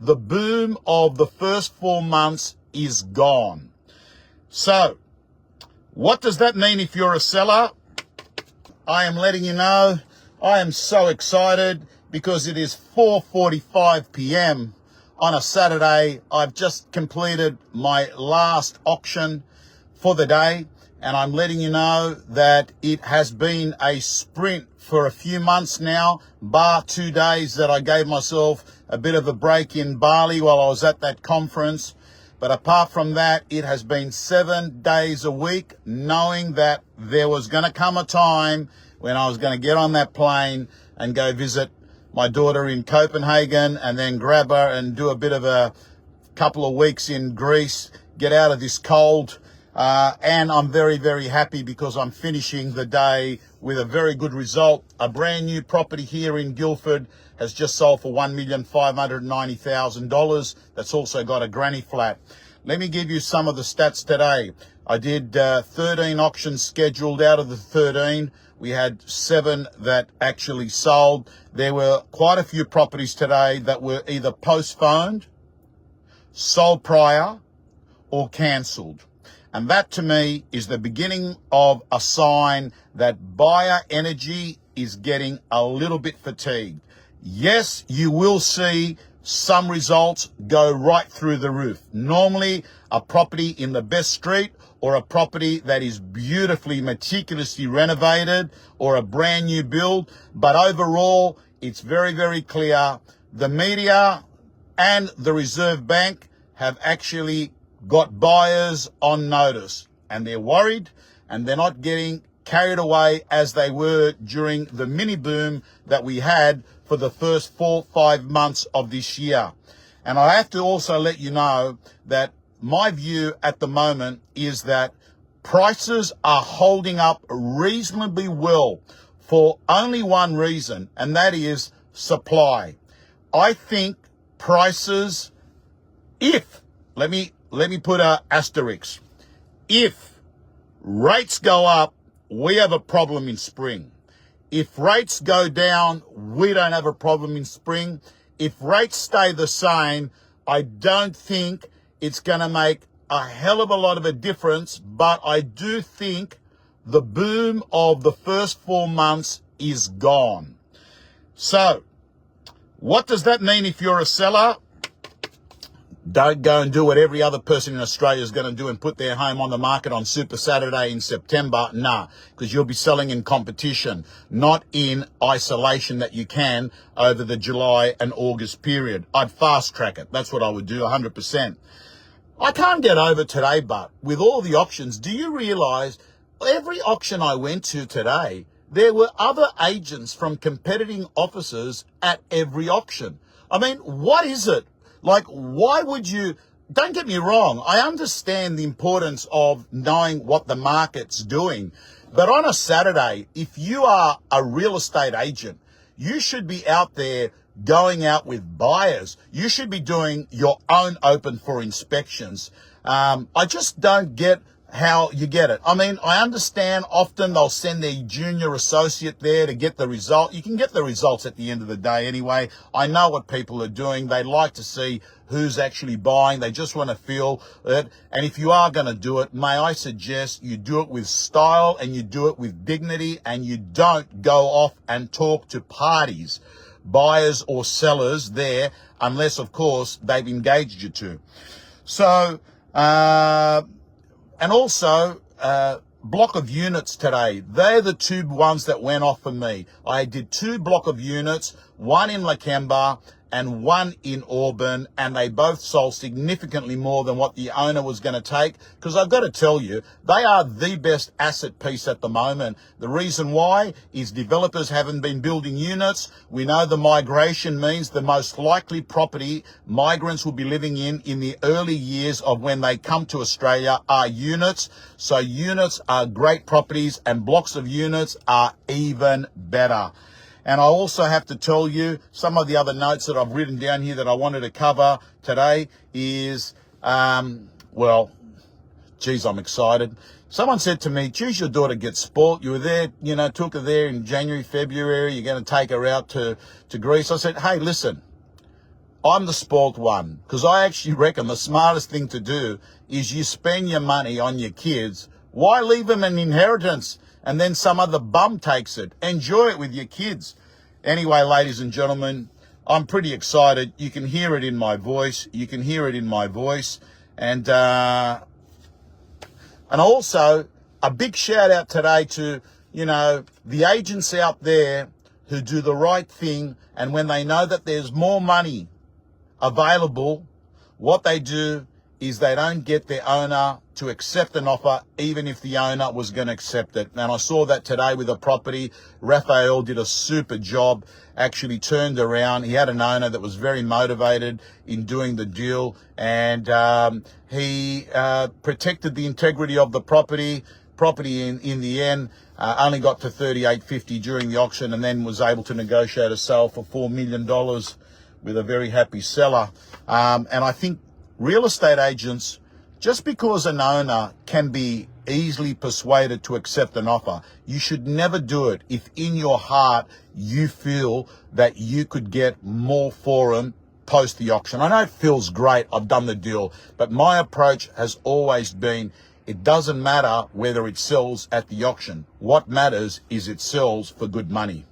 the boom of the first 4 months is gone. So, what does that mean if you're a seller? I am letting you know, I am so excited because it is 4:45 p.m. on a Saturday. I've just completed my last auction for the day, and I'm letting you know that it has been a sprint for a few months now, bar 2 days that I gave myself a bit of a break in Bali while I was at that conference. But apart from that, it has been 7 days a week, knowing that there was going to come a time when I was going to get on that plane and go visit my daughter in Copenhagen and then grab her and do a bit of a couple of weeks in Greece, get out of this cold. And I'm very, very happy because I'm finishing the day with a very good result. A brand new property here in Guildford has just sold for $1,590,000. That's also got a granny flat. Let me give you some of the stats today. I did 13 auctions scheduled. Out of the 13, we had 7 that actually sold. There were quite a few properties today that were either postponed, sold prior, or cancelled. And that to me is the beginning of a sign that buyer energy is getting a little bit fatigued. Yes, you will see some results go right through the roof. Normally, a property in the best street or a property that is beautifully, meticulously renovated or a brand new build. But overall, it's very, very clear the media and the Reserve Bank have actually got buyers on notice, and they're worried and they're not getting carried away as they were during the mini boom that we had for the first 4-5 months of this year. And I have to also let you know that my view at the moment is that prices are holding up reasonably well for only one reason, and that is supply. I think prices, let me put a asterisk. If rates go up, we have a problem in spring. If rates go down, we don't have a problem in spring. If rates stay the same, I don't think it's going to make a hell of a lot of a difference, but I do think the boom of the first 4 months is gone. So, what does that mean if you're a seller? Don't go and do what every other person in Australia is going to do and put their home on the market on Super Saturday in September. Nah, because you'll be selling in competition, not in isolation that you can over the July and August period. I'd fast track it. That's what I would do, 100%. I can't get over today, but with all the auctions, do you realize every auction I went to today, there were other agents from competing offices at every auction? I mean, what is it? Like, why would you? Don't get me wrong. I understand the importance of knowing what the market's doing. But on a Saturday, if you are a real estate agent, you should be out there going out with buyers. You should be doing your own open for inspections. I just don't get how you get it. I mean, I understand often they'll send their junior associate there to get the result. You can get the results at the end of the day anyway. I know what people are doing. They like to see who's actually buying. They just want to feel it. And if you are going to do it, may I suggest you do it with style and you do it with dignity, and you don't go off and talk to parties, buyers or sellers there, unless, of course, they've engaged you to. So, and also, block of units today. They're the 2 ones that went off for me. I did 2 block of units, one in Lakemba and one in Auburn, and they both sold significantly more than what the owner was going to take, because I've got to tell you, they are the best asset piece at the moment. The reason why is developers haven't been building units. We know the migration means the most likely property migrants will be living in the early years of when they come to Australia are units. So units are great properties, and blocks of units are even better. And I also have to tell you, some of the other notes that I've written down here that I wanted to cover today is, well, geez, I'm excited. Someone said to me, geez, your daughter gets spoilt. You were there, took her there in January, February. You're going to take her out to Greece. I said, hey, listen, I'm the spoilt one, because I actually reckon the smartest thing to do is you spend your money on your kids. Why leave them an inheritance and then some other bum takes it? Enjoy it with your kids. Anyway, ladies and gentlemen, I'm pretty excited. You can hear it in my voice. You can hear it in my voice. And also a big shout out today to, the agents out there who do the right thing. And when they know that there's more money available, what they do is they don't get their owner to accept an offer, even if the owner was going to accept it. And I saw that today with a property. Raphael did a super job, actually turned around. He had an owner that was very motivated in doing the deal, and he protected the integrity of the property. In the end only got to $38.50 during the auction, and then was able to negotiate a sale for $4 million with a very happy seller. And I think real estate agents, just because an owner can be easily persuaded to accept an offer, you should never do it if in your heart you feel that you could get more for them post the auction. I know it feels great, I've done the deal, but my approach has always been, it doesn't matter whether it sells at the auction. What matters is it sells for good money.